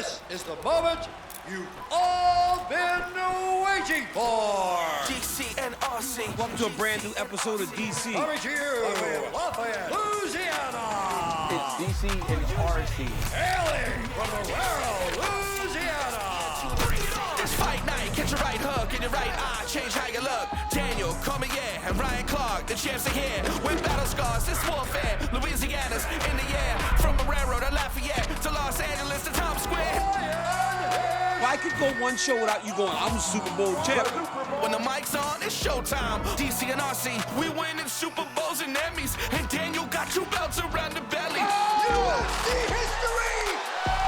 This is the moment you've all been waiting for. DC and RC. Welcome to a brand new episode of DC. Coming to you, Lafayette, Louisiana. It's DC and RC. Hailing from Pereira, Louisiana. This fight night, catch your right hook in your right eye, change how you look. Daniel Cormier and Ryan Clark, the champs are here. With battle scars, this warfare. Louisiana's in the air. From Pereira to Lafayette to Los Angeles to Times Square. If I could go one show without you going, I'm Super Bowl champ. When the mic's on, it's showtime. DC and RC, we winning Super Bowls and Emmys. And Daniel got 2 belts around the belly. UFC history,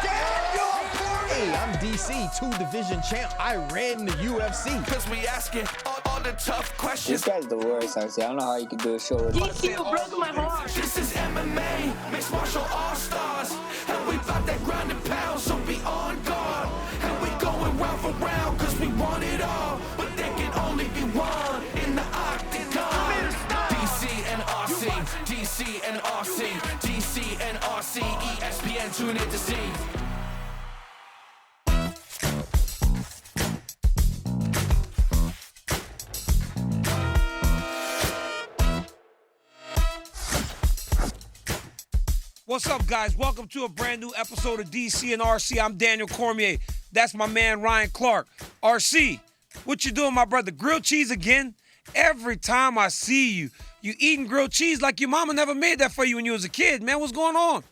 Daniel Cormier. Hey, I'm DC, 2-division champ. I ran the UFC. Cause we asking all the tough questions. This guy's the worst, honestly. I don't know how you could do a show with DC, you broke my heart. This is MMA, mixed martial all-stars. And we bout that ground and pound, so be on guard. And we going round for round, cause we want it all. But there can only be one in the octagon. DC and RC, DC and RC, DC and RC, ESPN, tune in to see. What's up, guys? Welcome to a brand new episode of DC and RC. I'm Daniel Cormier. That's my man, Ryan Clark. RC, what you doing, my brother? Grilled cheese again? Every time I see you, you eating grilled cheese like your mama never made that for you when you was a kid. Man, what's going on?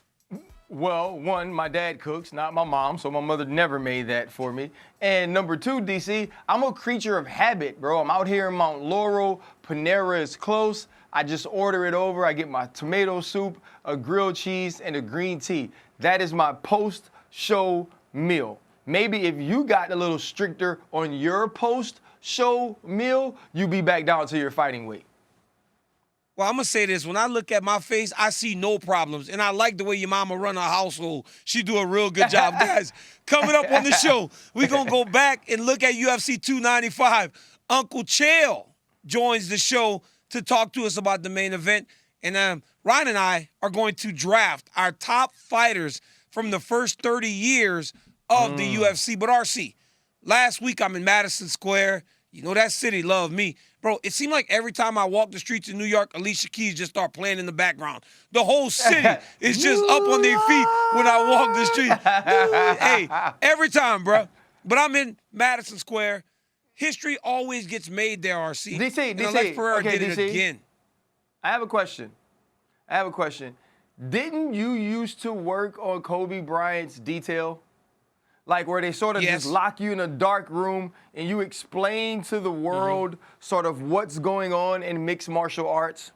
Well, one, my dad cooks, not my mom, so my mother never made that for me. And number 2, DC, I'm a creature of habit, bro. I'm out here in Mount Laurel. Panera is close. I just order it over. I get my tomato soup, a grilled cheese, and a green tea. That is my post-show meal. Maybe if you got a little stricter on your post-show meal, you be back down to your fighting weight. Well, I'm going to say this. When I look at my face, I see no problems. And I like the way your mama run her household. She do a real good job. Guys, coming up on the show, we're going to go back and look at UFC 295. Uncle Chael joins the show to talk to us about the main event. And Ryan and I are going to draft our top fighters from the first 30 years of the UFC. But RC, last week I'm in Madison Square. You know that city loved me. Bro, it seemed like every time I walk the streets in New York, Alicia Keys just start playing in the background. The whole city is just up on their feet when I walk the street. Hey, every time, bro. But I'm in Madison Square. History always gets made there, RC. DC, Alex Pereira okay, did DC. it again. I have a question. Didn't you used to work on Kobe Bryant's detail? Like where they sort of Yes. just lock you in a dark room and you explain to the world sort of what's going on in mixed martial arts?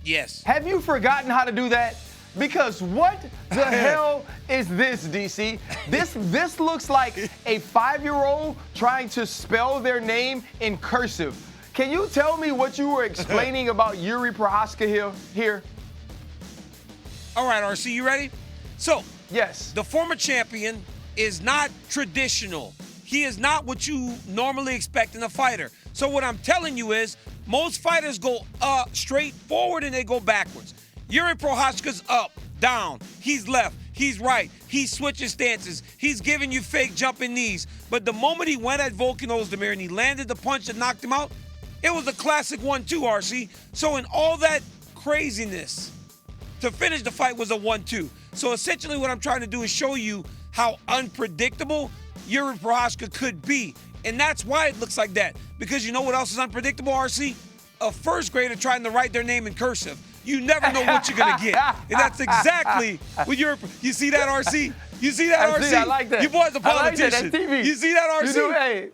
Yes. Have you forgotten how to do that? Because what the hell is this, DC? This looks like a 5-year-old trying to spell their name in cursive. Can you tell me what you were explaining about Yuri Prohaska here? All right, RC, you ready? So, Yes. the former champion is not traditional. He is not what you normally expect in a fighter. So what I'm telling you is most fighters go straight forward and they go backwards. Yuri Prohaska's up, down, he's left, he's right, he's switching stances, he's giving you fake jumping knees. But the moment he went at Volkan Ozdemir and he landed the punch that knocked him out, it was a classic 1-2, RC. So in all that craziness, to finish the fight was a 1-2. So essentially what I'm trying to do is show you how unpredictable Yuri Prohaska could be. And that's why it looks like that. Because you know what else is unpredictable, RC? A first grader trying to write their name in cursive. You never know what you're going to get. And that's exactly what you see that, RC? You see that, RC? I like that. You boys a politician. I like that. That's TV. You see that, RC? You do, hey.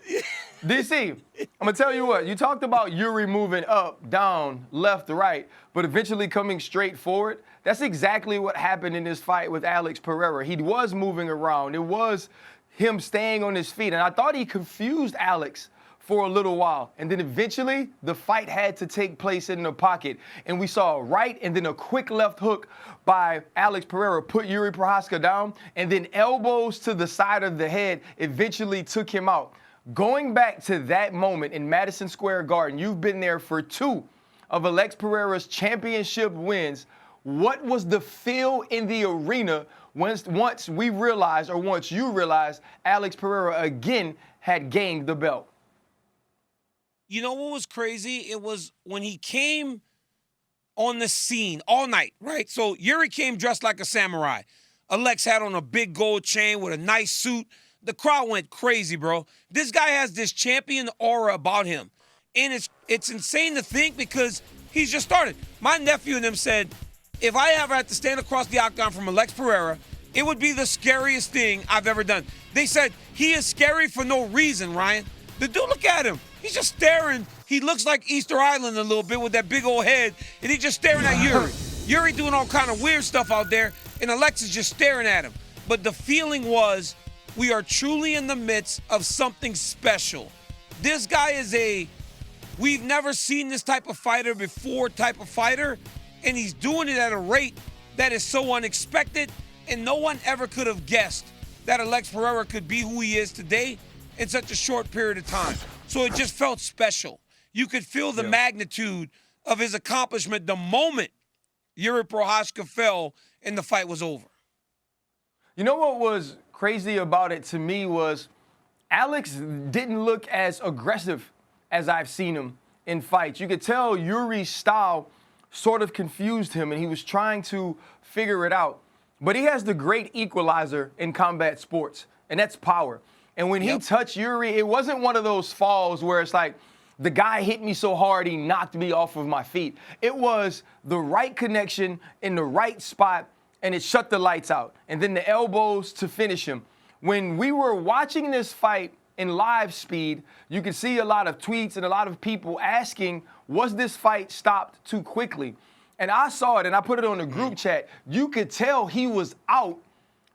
DC, I'm going to tell you what. You talked about Yuri moving up, down, left, right, but eventually coming straight forward. That's exactly what happened in this fight with Alex Pereira. He was moving around. It was him staying on his feet. And I thought he confused Alex for a little while. And then eventually, the fight had to take place in the pocket. And we saw a right and then a quick left hook by Alex Pereira put Yuri Prohaska down. And then elbows to the side of the head eventually took him out. Going back to that moment in Madison Square Garden, you've been there for 2 of Alex Pereira's championship wins. what was the feel in the arena once you realized Alex Pereira again had gained the belt? You know what was crazy? It was when he came on the scene all night, right? So Yuri came dressed like a samurai. Alex had on a big gold chain with a nice suit. The crowd went crazy, bro. This guy has this champion aura about him. And it's insane to think because he's just started. My nephew and them said, if I ever had to stand across the octagon from Alex Pereira, it would be the scariest thing I've ever done. They said he is scary for no reason, Ryan. The dude, look at him. He's just staring. He looks like Easter Island a little bit with that big old head, and he's just staring at Yuri. Yuri doing all kind of weird stuff out there, and Alex is just staring at him. But the feeling was we are truly in the midst of something special. This guy is we've never seen this type of fighter before type of fighter, and he's doing it at a rate that is so unexpected, and no one ever could have guessed that Alex Pereira could be who he is today in such a short period of time. So it just felt special. You could feel the magnitude of his accomplishment the moment Yuri Prochazka fell and the fight was over. You know what was crazy about it to me was Alex didn't look as aggressive as I've seen him in fights. You could tell Yuri's style sort of confused him, and he was trying to figure it out. But he has the great equalizer in combat sports, and that's power. And when he touched Yuri, it wasn't one of those falls where it's like, the guy hit me so hard he knocked me off of my feet. It was the right connection in the right spot, and it shut the lights out. And then the elbows to finish him. When we were watching this fight in live speed, you could see a lot of tweets and a lot of people asking, was this fight stopped too quickly? And I saw it, and I put it on the group chat. You could tell he was out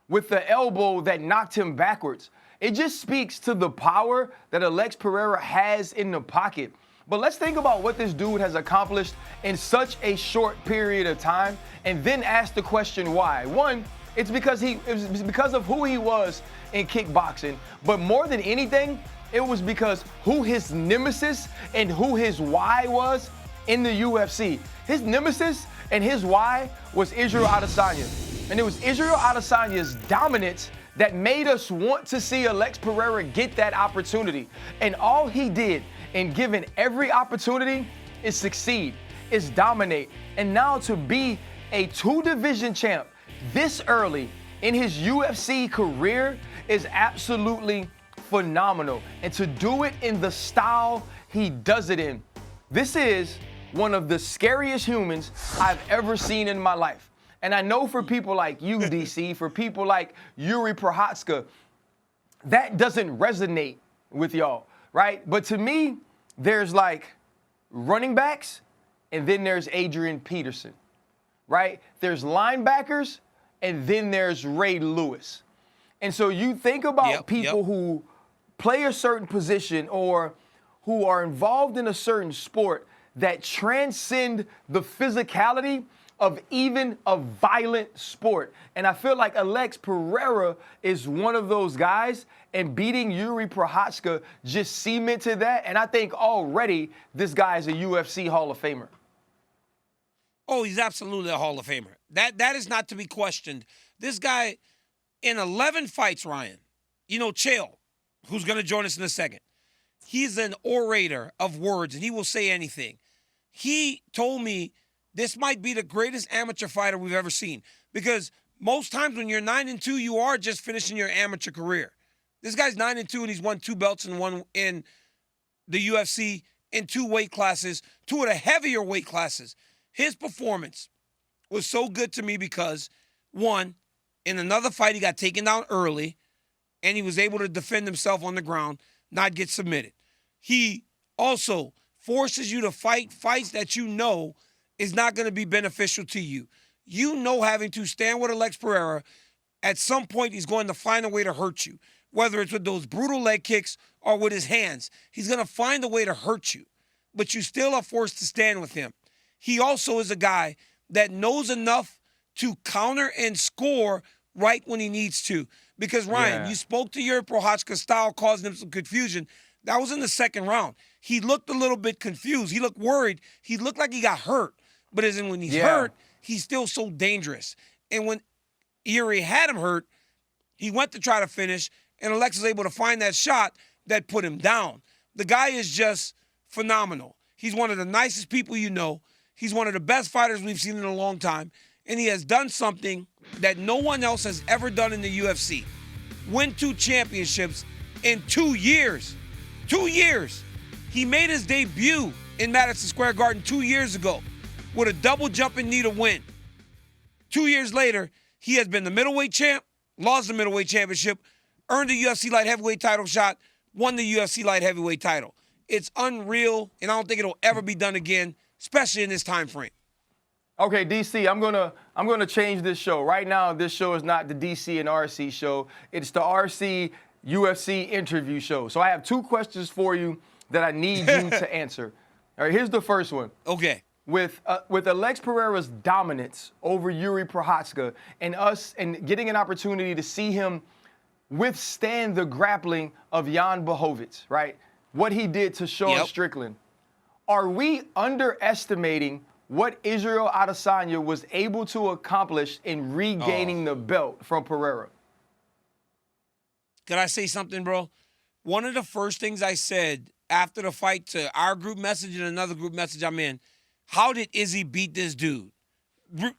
with the elbow that knocked him backwards. It just speaks to the power that Alex Pereira has in the pocket. But let's think about what this dude has accomplished in such a short period of time, and then ask the question why. One, it's because of who he was in kickboxing. But more than anything, it was because who his nemesis and who his why was in the UFC. His nemesis and his why was Israel Adesanya. And it was Israel Adesanya's dominance that made us want to see Alex Pereira get that opportunity. And all he did in given every opportunity is succeed, is dominate. And now to be a two-division champ this early in his UFC career is absolutely phenomenal. And to do it in the style he does it in, this is one of the scariest humans I've ever seen in my life. And I know for people like you, DC, for people like Yuri Prochazka, that doesn't resonate with y'all, right? But to me, there's like running backs, and then there's Adrian Peterson, right? There's linebackers, and then there's Ray Lewis. And so you think about people who play a certain position or who are involved in a certain sport that transcend the physicality of even a violent sport. And I feel like Alex Pereira is one of those guys, and beating Yuri Prochazka just cemented that. And I think already this guy is a UFC Hall of Famer. Oh, he's absolutely a Hall of Famer. That is not to be questioned. This guy, in 11 fights, Ryan, you know, Chael, who's going to join us in a second, he's an orator of words, and he will say anything. He told me this might be the greatest amateur fighter we've ever seen, because most times when you're 9-2, you are just finishing your amateur career. This guy's 9-2, and he's won 2 belts and one in the UFC in 2 weight classes, 2 of the heavier weight classes. His performance was so good to me because, one, in another fight, he got taken down early, and he was able to defend himself on the ground, not get submitted. He also forces you to fight fights that you know is not going to be beneficial to you. You know, having to stand with Alex Pereira, at some point he's going to find a way to hurt you, whether it's with those brutal leg kicks or with his hands. He's going to find a way to hurt you, but you still are forced to stand with him. He also is a guy that knows enough to counter and score right when he needs to. Because, Ryan, you spoke to Yuri Prochazka's style causing him some confusion. That was in the second round. He looked a little bit confused. He looked worried. He looked like he got hurt. But as in when he's hurt, he's still so dangerous. And when Yuri had him hurt, he went to try to finish, and Alex was able to find that shot that put him down. The guy is just phenomenal. He's one of the nicest people you know. He's one of the best fighters we've seen in a long time, and he has done something that no one else has ever done in the UFC. Win 2 championships in 2 years. 2 years. He made his debut in Madison Square Garden 2 years ago with a double jumping knee to win. 2 years later, he has been the middleweight champ, lost the middleweight championship, earned the UFC light heavyweight title shot, won the UFC light heavyweight title. It's unreal, and I don't think it'll ever be done again, especially in this time frame. Okay, DC, I'm gonna change this show. Right now, this show is not the DC and RC show. It's the RC UFC interview show. So I have 2 questions for you that I need you to answer. All right, here's the first one. Okay. With Alex Pereira's dominance over Yuri Prochazka and getting an opportunity to see him withstand the grappling of Jan Blachowicz, right? What he did to Sean Strickland. Are we underestimating what Israel Adesanya was able to accomplish in regaining the belt from Pereira? Can I say something, bro? One of the first things I said after the fight to our group message and another group message I'm in, how did Izzy beat this dude?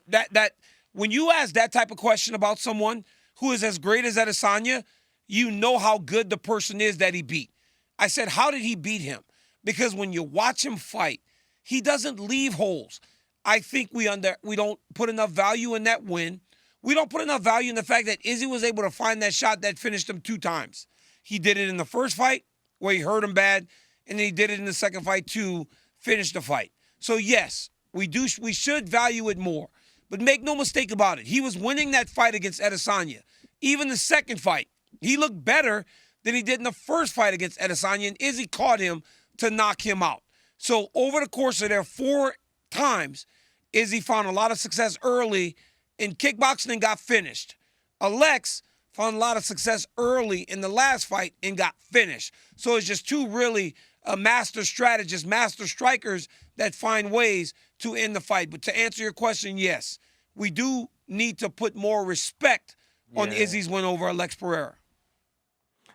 That when you ask that type of question about someone who is as great as Adesanya, you know how good the person is that he beat. I said, how did he beat him? Because when you watch him fight, he doesn't leave holes. I think we don't put enough value in that win. We don't put enough value in the fact that Izzy was able to find that shot that finished him 2 times. He did it in the first fight where he hurt him bad, and then he did it in the second fight to finish the fight. So yes, we should value it more. But make no mistake about it, he was winning that fight against Adesanya. Even the second fight, he looked better than he did in the first fight against Adesanya, and Izzy caught him to knock him out. So over the course of their 4 times, Izzy found a lot of success early in kickboxing and got finished. Alex found a lot of success early in the last fight and got finished. So it's just 2 really master strategists, master strikers that find ways to end the fight. But to answer your question, yes, we do need to put more respect on Izzy's win over Alex Pereira.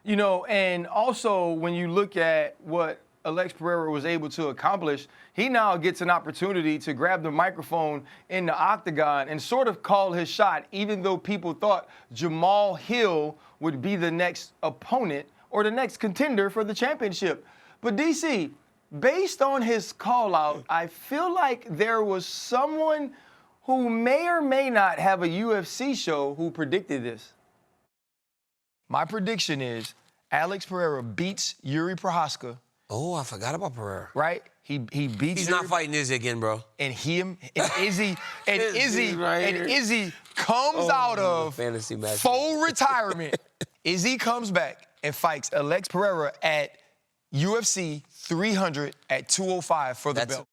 You know, and also when you look at what Alex Pereira was able to accomplish, he now gets an opportunity to grab the microphone in the octagon and sort of call his shot, even though people thought Jamal Hill would be the next opponent or the next contender for the championship. But DC, based on his call out, I feel like there was someone who may or may not have a UFC show who predicted this. My prediction is Alex Pereira beats Yuri Prochazka. Oh, I forgot about Pereira. Right? He beats. He's not fighting Izzy again, bro. And Izzy comes out of fantasy match. full retirement. Izzy comes back and fights Alex Pereira at UFC 300 at 205 for the belt.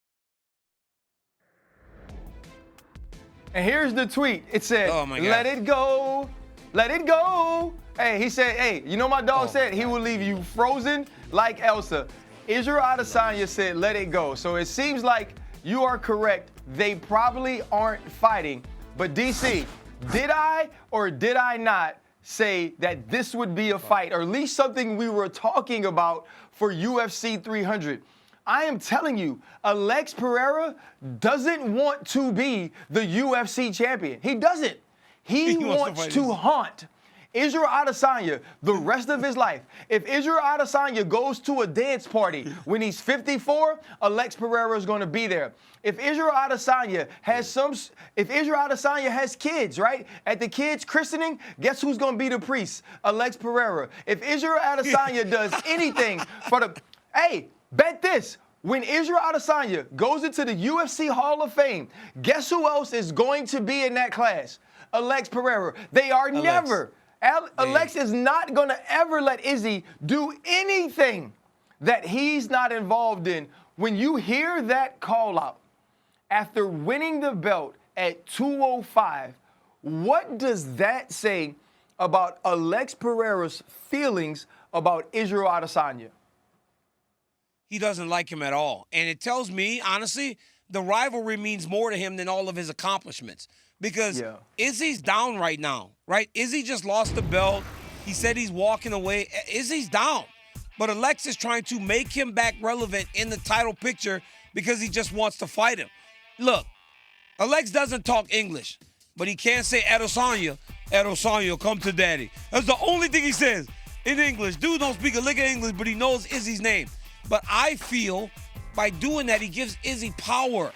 And here's the tweet. It said, oh my God. Let it go. Let it go. Hey, he said, hey, you know my dog said he will leave you frozen like Elsa. Israel Adesanya said, let it go. So it seems like you are correct. They probably aren't fighting. But DC, did I or did I not say that this would be a fight, or at least something we were talking about for UFC 300? I am telling you, Alex Pereira doesn't want to be the UFC champion. He doesn't. He wants to haunt Israel Adesanya the rest of his life. If Israel Adesanya goes to a dance party when he's 54, Alex Pereira is going to be there. If Israel Adesanya has kids, right? At the kids' christening, guess who's going to be the priest? Alex Pereira. If Israel Adesanya does anything for the, hey, bet this. When Israel Adesanya goes into the UFC Hall of Fame, guess who else is going to be in that class? Alex Pereira. They are never. Alex is not going to ever let Izzy do anything that he's not involved in. When you hear that call out after winning the belt at 205, what does that say about Alex Pereira's feelings about Israel Adesanya? He doesn't like him at all. And it tells me, honestly, the rivalry means more to him than all of his accomplishments. Because Izzy's down right now, right? Izzy just lost the belt. He said he's walking away. Izzy's down. But Alexis trying to make him back relevant in the title picture because he just wants to fight him. Look, Alex doesn't talk English, but he can't say Adesanya, come to daddy. That's the only thing he says in English. Dude don't speak a lick of English, but he knows Izzy's name. But I feel by doing that, he gives Izzy power.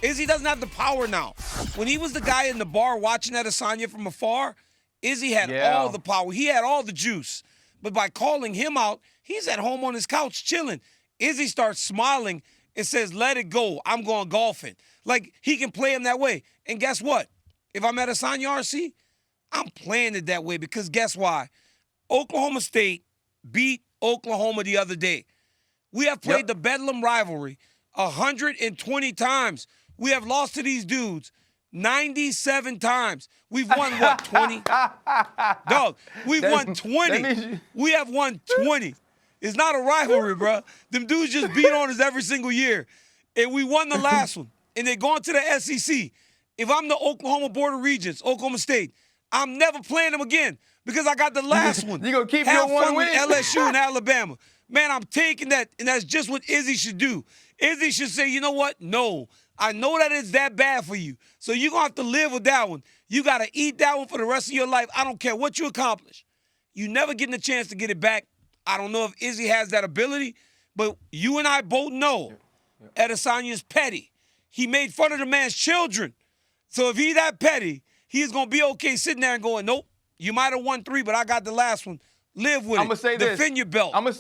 Izzy doesn't have the power now. When he was the guy in the bar watching Adesanya from afar, Izzy had all the power. He had all the juice. But by calling him out, he's at home on his couch chilling. Izzy starts smiling and says, let it go. I'm going golfing. Like, he can play him that way. And guess what? If I'm Adesanya RC, I'm playing it that way because guess why? Oklahoma State beat Oklahoma the other day. We have played the Bedlam rivalry 120 times. We have lost to these dudes 97 times. We've won, what, 20? Dog, we've won 20. We have won 20. It's not a rivalry, bro. Them dudes just beat on us every single year. And we won the last one. And they're going to the SEC. If I'm the Oklahoma Board of Regents, Oklahoma State, I'm never playing them again because I got the last one. You gonna keep Have your fun one with win? LSU and Alabama. Man, I'm taking that, and that's just what Izzy should do. Izzy should say, you know what? No, I know that it's that bad for you, so you're going to have to live with that one. You got to eat that one for the rest of your life. I don't care what you accomplish. You never getting a chance to get it back. I don't know if Izzy has that ability, but you and I both know Adesanya's petty. He made fun of the man's children. So if he's that petty, he's going to be okay sitting there and going, nope, you might have won 3, but I got the last one. Live with it. I'm going to say this. Defend your belt. I'm going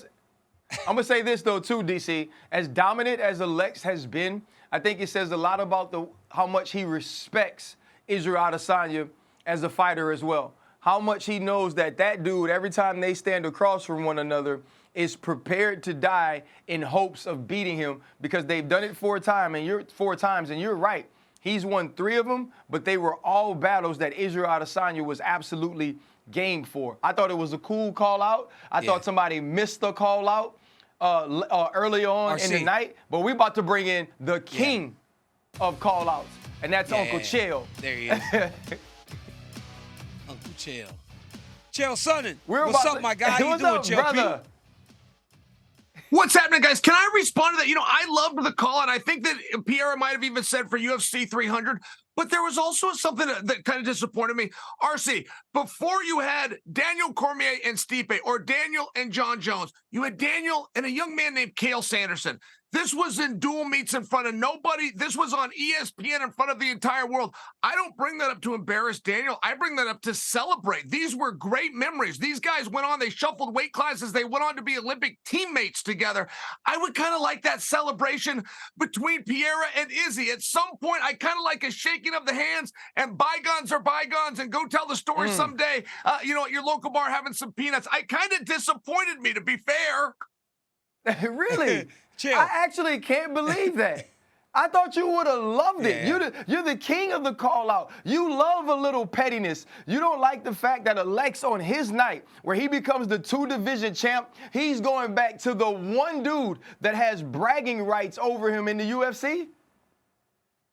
to say this, though, too, DC. As dominant as Alex has been, I think it says a lot about how much he respects Israel Adesanya as a fighter as well. How much he knows that dude, every time they stand across from one another, is prepared to die in hopes of beating him because they've done it 4 times, and you're right. He's won 3 of them, but they were all battles that Israel Adesanya was absolutely game for. I thought it was a cool call out. I thought somebody missed the call out early on in the night, but we're about to bring in the king of call outs, and that's Uncle Chael. There he is. Uncle Chael. Chael Sonnen. What's up, my guy? How you doing, Chael, brother? What's happening, guys? Can I respond to that? You know, I loved the call, and I think that Pereira might have even said for UFC 300, but there was also something that kind of disappointed me. RC, before you had Daniel Cormier and Stipe, or Daniel and John Jones, you had Daniel and a young man named Chael Sanderson. This was in dual meets in front of nobody. This was on ESPN in front of the entire world. I don't bring that up to embarrass Daniel. I bring that up to celebrate. These were great memories. These guys went on, they shuffled weight classes. They went on to be Olympic teammates together. I would kind of like that celebration between Pereira and Izzy. At some point, I kind of like a shaking of the hands, and bygones are bygones, and go tell the story someday, at your local bar having some peanuts. I kind of disappointed me, to be fair. Really? Chill. I actually can't believe that. I thought you would have loved it. Yeah. You're the king of the call-out. You love a little pettiness. You don't like the fact that Alex, on his night, where he becomes the 2-division champ, he's going back to the one dude that has bragging rights over him in the UFC?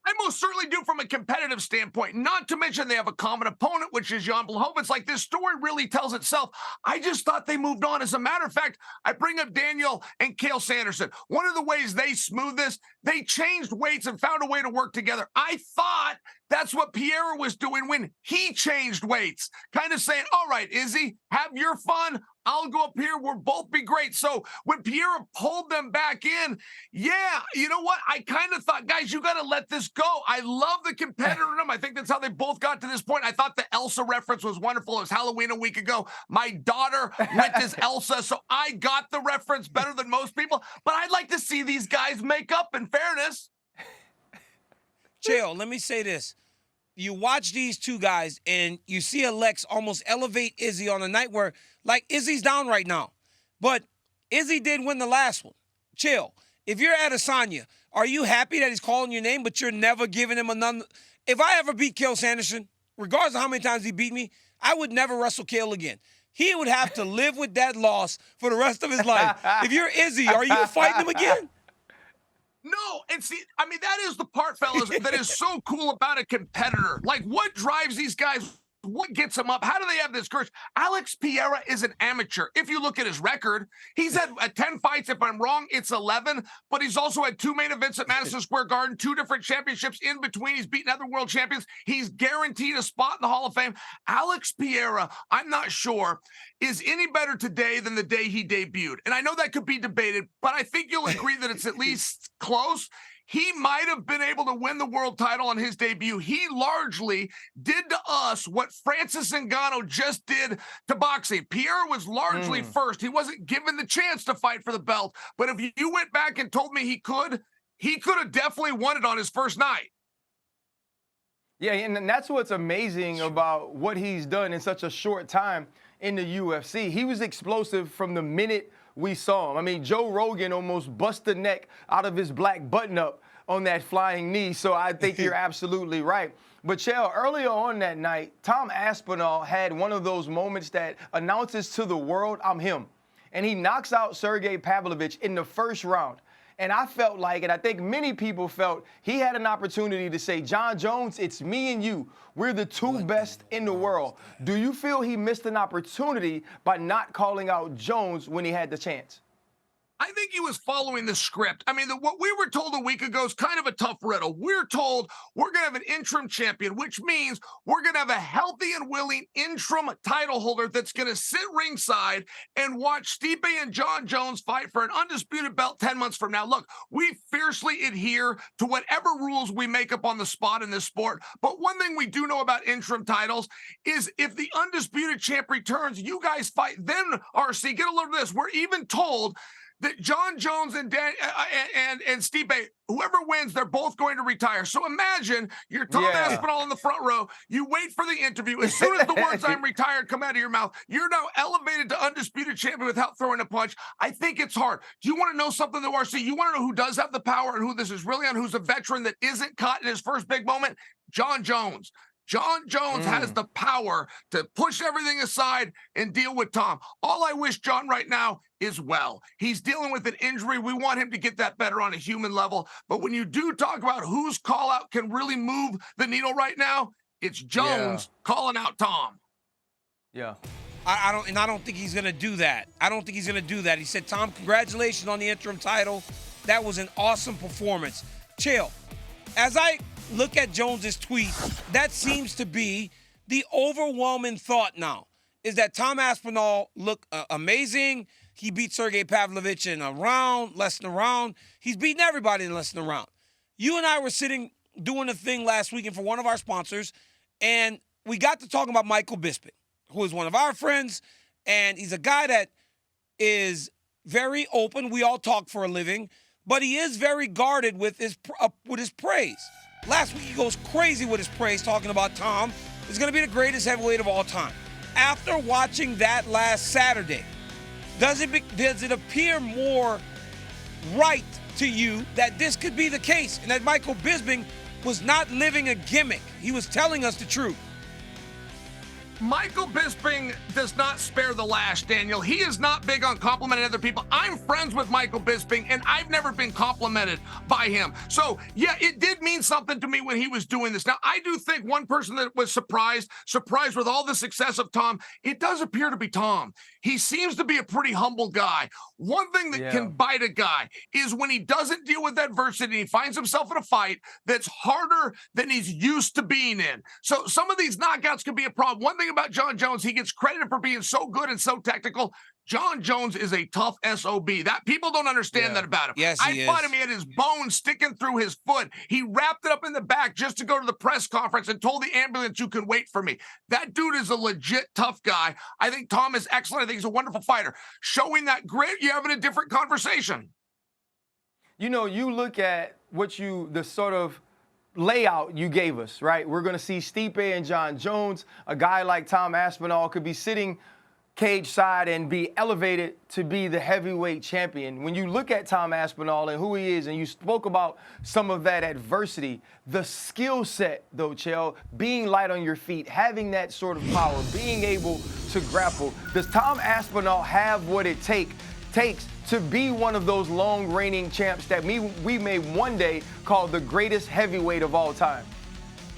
I most certainly do from a competitive standpoint, not to mention they have a common opponent, which is Jan Blachowicz. Like, this story really tells itself. I just thought they moved on. As a matter of fact, I bring up Daniel and Chael Sanderson. One of the ways they smoothed this, they changed weights and found a way to work together. I thought that's what Pereira was doing when he changed weights, kind of saying, all right, Izzy, have your fun. I'll go up here. We'll both be great. So when Pereira pulled them back in, yeah, you know what? I kind of thought, guys, you got to let this go. I love the competitor in them. I think that's how they both got to this point. I thought the Elsa reference was wonderful. It was Halloween a week ago. My daughter went as Elsa, so I got the reference better than most people. But I'd like to see these guys make up, in fairness. Chael, let me say this. You watch these two guys, and you see Alex almost elevate Izzy on a night where, like, Izzy's down right now. But Izzy did win the last one. Chael, if you're Adesanya, are you happy that he's calling your name, but you're never giving him another? If I ever beat Chael Sanderson, regardless of how many times he beat me, I would never wrestle Chael again. He would have to live with that loss for the rest of his life. If you're Izzy, are you fighting him again? No, and see, I mean, that is the part, fellas, that is so cool about a competitor. Like, what drives these guys? What gets them up? How do they have this courage? Alex Pereira is an amateur. If you look at his record, he's had 10 fights. If I'm wrong, it's 11, but he's also had 2 main events at Madison Square Garden, 2 different championships in between. He's beaten other world champions. He's guaranteed a spot in the Hall of Fame. Alex Pereira, I'm not sure, is any better today than the day he debuted. And I know that could be debated, but I think you'll agree that it's at least close. He might have been able to win the world title on his debut. He largely did to us what Francis Ngannou just did to boxing. Pierre was largely first. He wasn't given the chance to fight for the belt. But if you went back and told me he could have definitely won it on his first night. Yeah, and that's what's amazing about what he's done in such a short time in the UFC. He was explosive from the minute we saw him. I mean, Joe Rogan almost bust the neck out of his black button-up on that flying knee, so I think you're absolutely right. But, Chael, earlier on that night, Tom Aspinall had one of those moments that announces to the world, I'm him. And he knocks out Sergey Pavlovich in the first round. And I felt like, and I think many people felt, he had an opportunity to say, John Jones, it's me and you. We're the 2 best in the world. Do you feel he missed an opportunity by not calling out Jones when he had the chance? I think he was following the script. I mean, what we were told a week ago is kind of a tough riddle. We're told we're going to have an interim champion, which means we're going to have a healthy and willing interim title holder that's going to sit ringside and watch Stipe and John Jones fight for an undisputed belt 10 months from now. Look, we fiercely adhere to whatever rules we make up on the spot in this sport. But one thing we do know about interim titles is if the undisputed champ returns, you guys fight. Then, RC, get a load of this. We're even told that John Jones and Stipe, whoever wins, they're both going to retire. So imagine you're Tom Aspinall in the front row. You wait for the interview. As soon as the words "I'm retired" come out of your mouth, you're now elevated to undisputed champion without throwing a punch. I think it's hard. Do you want to know something, though, RC? You want to know who does have the power and who this is really on, who's a veteran that isn't caught in his first big moment? John Jones. John Jones has the power to push everything aside and deal with Tom. All I wish John right now is well. He's dealing with an injury. We want him to get that better on a human level. But when you do talk about whose call out can really move the needle right now, it's Jones calling out Tom. Yeah. I don't think he's going to do that. I don't think he's going to do that. He said, Tom, congratulations on the interim title. That was an awesome performance. Chael, as I look at Jones's tweet, that seems to be the overwhelming thought now, is that Tom Aspinall looked amazing. He beat Sergey Pavlovich in a round, less than a round. He's beaten everybody in less than a round. You and I were sitting doing a thing last weekend for one of our sponsors, and we got to talking about Michael Bisping, who is one of our friends, and he's a guy that is very open. We all talk for a living, but he is very guarded with his praise. Last week, he goes crazy with his praise, talking about Tom is going to be the greatest heavyweight of all time. After watching that last Saturday, does it appear more right to you that this could be the case and that Michael Bisping was not living a gimmick? He was telling us the truth. Michael Bisping does not spare the lash, Daniel. He is not big on complimenting other people. I'm friends with Michael Bisping, and I've never been complimented by him. So, yeah, it did mean something to me when he was doing this. Now, I do think one person that was surprised with all the success of Tom, it does appear to be Tom. He seems to be a pretty humble guy. One thing that can bite a guy is when he doesn't deal with adversity, he finds himself in a fight that's harder than he's used to being in. So some of these knockouts can be a problem. One thing about John Jones, he gets credited for being so good and so technical. John Jones is a tough SOB. That people don't understand that about him. Yes, I fought him. He had his bone sticking through his foot. He wrapped it up in the back just to go to the press conference and told the ambulance, you can wait for me. That dude is a legit tough guy. I think Tom is excellent. I think he's a wonderful fighter. Showing that grit, you're having a different conversation. You know, you look at the sort of layout you gave us, right? We're going to see Stipe and John Jones. A guy like Tom Aspinall could be sitting cage side and be elevated to be the heavyweight champion. When you look at Tom Aspinall and who he is, and you spoke about some of that adversity, the skill set, though, Chael, being light on your feet, having that sort of power, being able to grapple, does Tom Aspinall have what it takes to be one of those long reigning champs that we may one day call the greatest heavyweight of all time?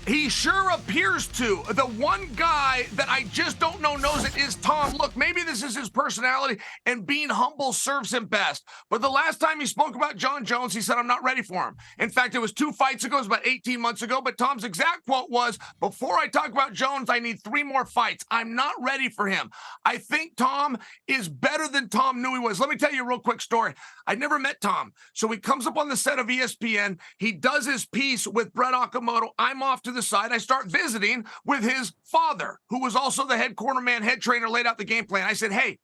He sure appears to. The one guy that I just don't know knows it is Tom. Look, maybe this is his personality, and being humble serves him best. But the last time he spoke about Jon Jones, he said, I'm not ready for him. In fact, it was 2 fights ago. It was about 18 months ago. But Tom's exact quote was, before I talk about Jones, I need 3 more fights. I'm not ready for him. I think Tom is better than Tom knew he was. Let me tell you a real quick story. I never met Tom. So he comes up on the set of ESPN. He does his piece with Brett Okamoto. I'm off to the side. I start visiting with his father, who was also the head corner man, head trainer, laid out the game plan. I said, hey,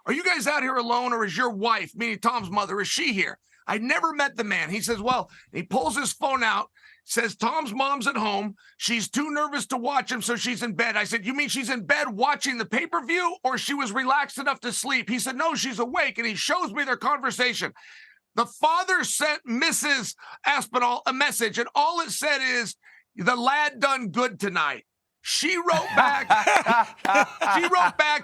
are you guys out here alone, or is your wife, meaning Tom's mother, is she here? I never met the man. He says, well, he pulls his phone out, says Tom's mom's at home. She's too nervous to watch him, so she's in bed. I said, you mean she's in bed watching the pay-per-view, or she was relaxed enough to sleep? He said, no, she's awake, and he shows me their conversation. The father sent Mrs. Aspinall a message, and all it said is, the lad done good tonight. She wrote back,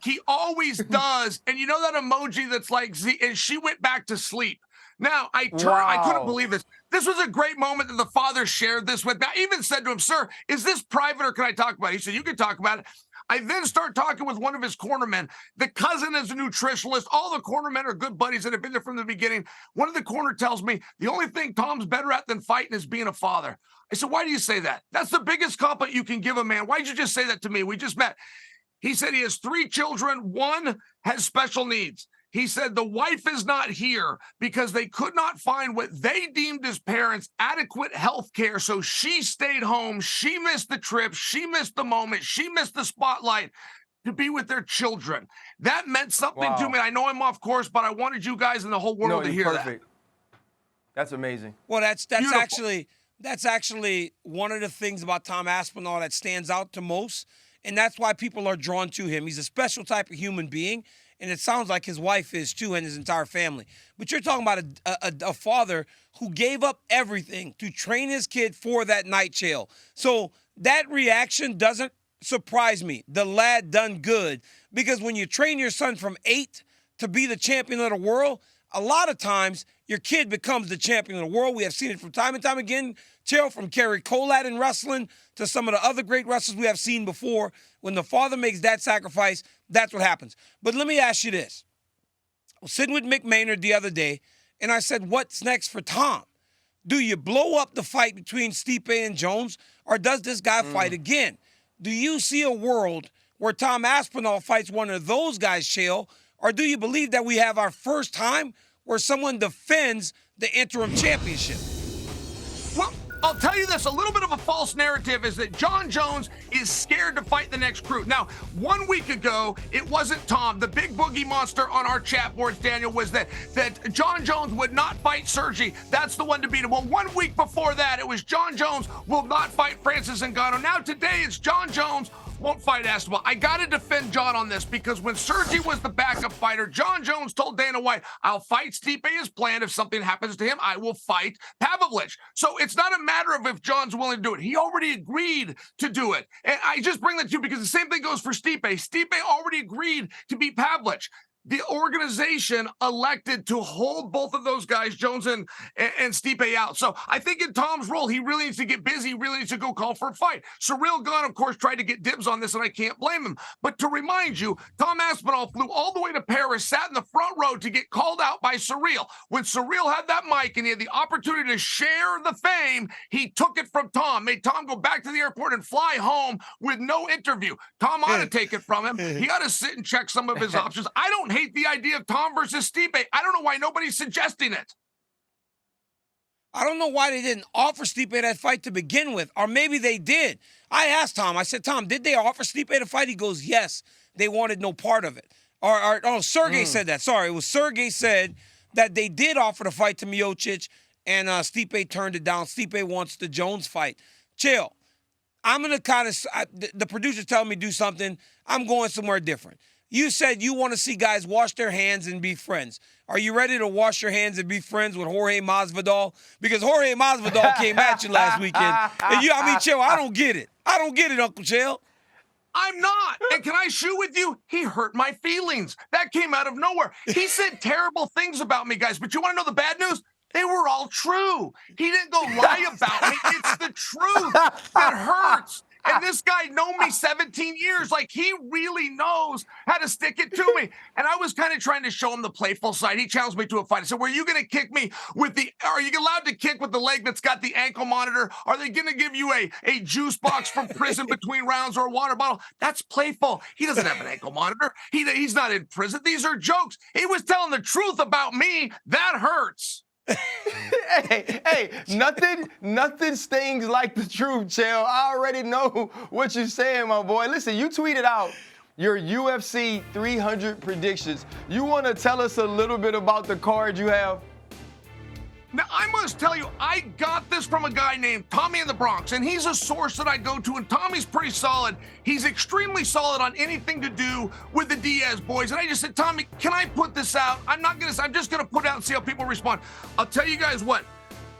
he always does. And you know that emoji that's like Z, and she went back to sleep. Now, I couldn't believe this. This was a great moment that the father shared this with me. I even said to him, sir, is this private or can I talk about it? He said, you can talk about it. I then start talking with one of his cornermen. The cousin is a nutritionalist. All the cornermen are good buddies that have been there from the beginning. One of the corner tells me the only thing Tom's better at than fighting is being a father. I said, why do you say that? That's the biggest compliment you can give a man. Why'd you just say that to me? We just met. He said he has 3 children. One has special needs. He said the wife is not here because they could not find what they deemed as parents adequate health care. So she stayed home. She missed the trip. She missed the moment. She missed the spotlight to be with their children. That meant something to me. I know I'm off course, but I wanted you guys in the whole world to hear that. That's amazing. Well, that's actually one of the things about Tom Aspinall that stands out to most, and that's why people are drawn to him. He's a special type of human being. And it sounds like his wife is too, and his entire family. But you're talking about a father who gave up everything to train his kid for that night, Chael. So that reaction doesn't surprise me. The lad done good. Because when you train your son from 8 to be the champion of the world, a lot of times your kid becomes the champion of the world. We have seen it from time and time again, Chael, from Kerry Collat in wrestling to some of the other great wrestlers we have seen before. When the father makes that sacrifice, that's what happens. But let me ask you this. I was sitting with Mick Maynard the other day, and I said, what's next for Tom? Do you blow up the fight between Stipe and Jones, or does this guy fight again? Do you see a world where Tom Aspinall fights one of those guys, Chael, or do you believe that we have our first time where someone defends the interim championship? Well, I'll tell you this, a little bit of a false narrative is that Jon Jones is scared to fight the next crew. Now, 1 week ago, it wasn't Tom. The big boogie monster on our chat boards, Daniel, was that Jon Jones would not fight Sergi. That's the one to beat him. Well, 1 week before that, it was Jon Jones will not fight Francis Ngannou. Now today, it's Jon Jones won't fight Aspinall. I got to defend Jon on this because when Sergi was the backup fighter, Jon Jones told Dana White, I'll fight Stipe as planned. If something happens to him, I will fight Pavlovich. So it's not a matter of if Jon's willing to do it. He already agreed to do it. And I just bring that to you because the same thing goes for Stipe. Stipe already agreed to beat Pavlovich. The organization elected to hold both of those guys, Jones and Stipe, out. So I think in Tom's role, he really needs to get busy. He really needs to go call for a fight. Ciryl Gane, of course, tried to get dibs on this, and I can't blame him. But to remind you, Tom Aspinall flew all the way to Paris, sat in the front row to get called out by Ciryl. When Ciryl had that mic and he had the opportunity to share the fame, he took it from Tom, made Tom go back to the airport and fly home with no interview. Tom ought to take it from him. He ought to sit and check some of his options. I don't hate the idea of Tom versus Stipe. I don't know why nobody's suggesting it. I don't know why they didn't offer Stipe that fight to begin with, or maybe they did. I asked Tom, I said, Tom, did they offer Stipe the fight? He goes, yes, they wanted no part of it. Sergey said that. Sorry, it was Sergey said that they did offer the fight to Miocic, and Stipe turned it down. Stipe wants the Jones fight. Chael, I'm going to the producer's telling me to do something. I'm going somewhere different. You said you want to see guys wash their hands and be friends. Are you ready to wash your hands and be friends with Jorge Masvidal? Because Jorge Masvidal came at you last weekend. And Chael, I don't get it. I don't get it, Uncle Chael. I'm not. And can I shoot with you? He hurt my feelings. That came out of nowhere. He said terrible things about me, guys. But you want to know the bad news? They were all true. He didn't go lie about me. It's the truth that hurts. And this guy known me 17 years. Like, he really knows how to stick it to me. And I was kind of trying to show him the playful side. He challenged me to a fight. I said, were you going to kick me with are you allowed to kick with the leg that's got the ankle monitor? Are they going to give you a juice box from prison between rounds or a water bottle? That's playful. He doesn't have an ankle monitor. He's not in prison. These are jokes. He was telling the truth about me. That hurts. hey, nothing stings like the truth, Chael. I already know what you're saying, my boy. Listen, you tweeted out your UFC 300 predictions. You want to tell us a little bit about the card you have? Now, I must tell you, I got this from a guy named Tommy in the Bronx, and he's a source that I go to, and Tommy's pretty solid. He's extremely solid on anything to do with the Diaz boys. And I just said, Tommy, can I put this out? I'm just going to put it out and see how people respond. I'll tell you guys what.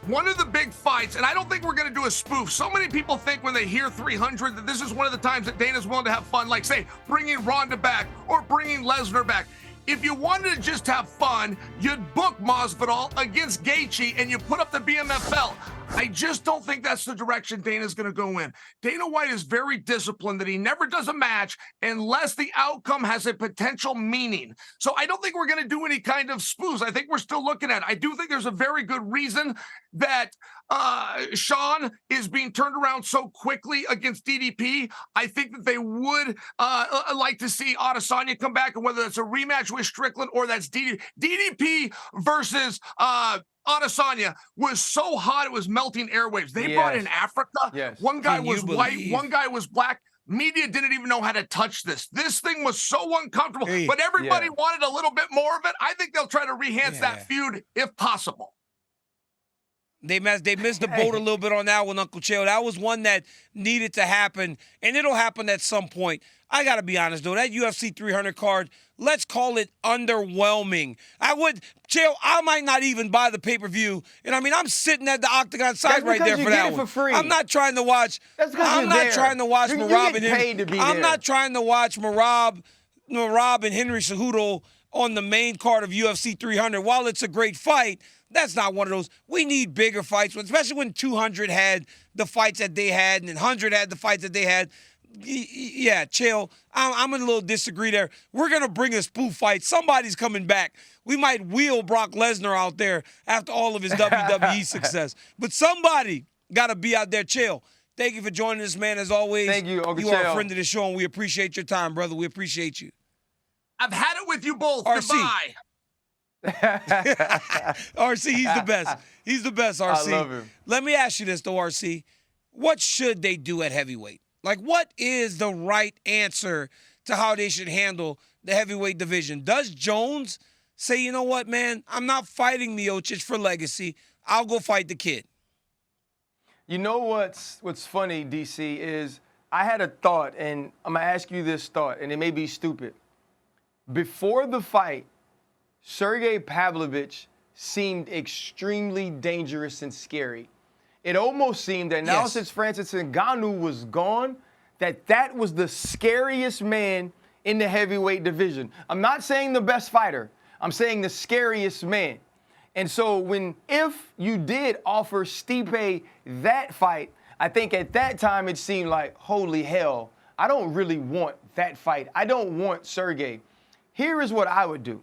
One of the big fights, and I don't think we're going to do a spoof. So many people think when they hear 300 that this is one of the times that Dana's willing to have fun, like, say, bringing Ronda back or bringing Lesnar back. If you wanted to just have fun, you'd book Masvidal against Gaethje and you put up the BMFL. I just don't think that's the direction Dana's going to go in. Dana White is very disciplined that he never does a match unless the outcome has a potential meaning. So I don't think we're going to do any kind of spoofs. I think we're still looking at it. I do think there's a very good reason that Sean is being turned around so quickly against DDP. I think that they would like to see Adesanya come back, and whether that's a rematch with Strickland or that's DDP versus Adesanya was so hot it was melting airwaves. They brought in Africa. Yes. One guy was white, one guy was black. Media didn't even know how to touch this. This thing was so uncomfortable, but everybody wanted a little bit more of it. I think they'll try to rehance that feud if possible. They missed the boat a little bit on that one, Uncle Chael. That was one that needed to happen, and it'll happen at some point. I got to be honest, though. That UFC 300 card, let's call it underwhelming. Chael, I might not even buy the pay-per-view. And, I mean, I'm sitting at the octagon side right there for that one. For free. I'm not trying to watch. I'm not trying to watch Merab and Henry. I'm not trying to watch Merab and Henry Cejudo on the main card of UFC 300. While it's a great fight, that's not one of those. We need bigger fights, especially when 200 had the fights that they had and 100 had the fights that they had. Yeah, Chael, I'm in a little disagree there. We're going to bring a spoof fight. Somebody's coming back. We might wheel Brock Lesnar out there after all of his WWE success. But somebody got to be out there. Chael, thank you for joining us, man, as always. Thank you, Uncle You Chael. are a friend of the show, and we appreciate your time, brother. We appreciate you. I've had it with you both. RC. Goodbye. RC, he's the best. He's the best, RC. I love him. Let me ask you this, though, RC. What should they do at heavyweight? Like, what is the right answer to how they should handle the heavyweight division? Does Jones say, you know what, man, I'm not fighting Miocic for legacy. I'll go fight the kid? You know what's funny, DC, is I had a thought, and I'm going to ask you this thought, and it may be stupid. Before the fight, Sergey Pavlovich seemed extremely dangerous and scary. It almost seemed that now since Francis Ngannou was gone, that was the scariest man in the heavyweight division. I'm not saying the best fighter. I'm saying the scariest man. And so if you did offer Stipe that fight, I think at that time it seemed like, holy hell, I don't really want that fight. I don't want Sergey. Here is what I would do.